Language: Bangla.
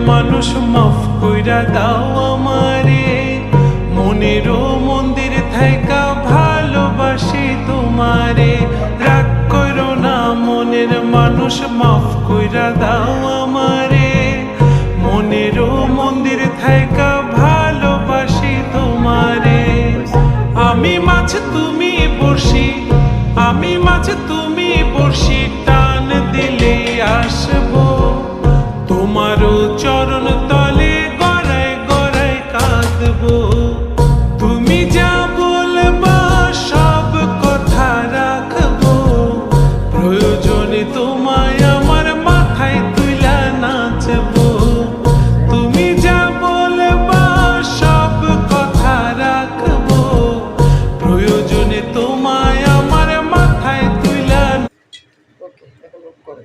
মানুষ মাফ কইরা দাও আমারে, মনেরও মন্দির থাইকা ভালোবাসি তোমারে। রাগ করো না মনের মানুষ, মাফ কইরা দাও আমারে, মনেরও মন্দির থাইকা ভালোবাসি তোমারে। আমি মাছ তুমি বড়শি, আমি মাছ তুমি বড়শি, টান দিলে আসবো তোমারও চরণ তলে, গড়ায় গড়ায় কাঁদবো। তুমি যা বলবা সব কথা রাখবো, প্রয়োজনে তোমায় আমার মাথায় তুইলা নাচবো। তুমি যা বলবা সব কথা রাখবো, প্রয়োজনে তোমায় আমার মাথায় তুইলা। ওকে, এখন করে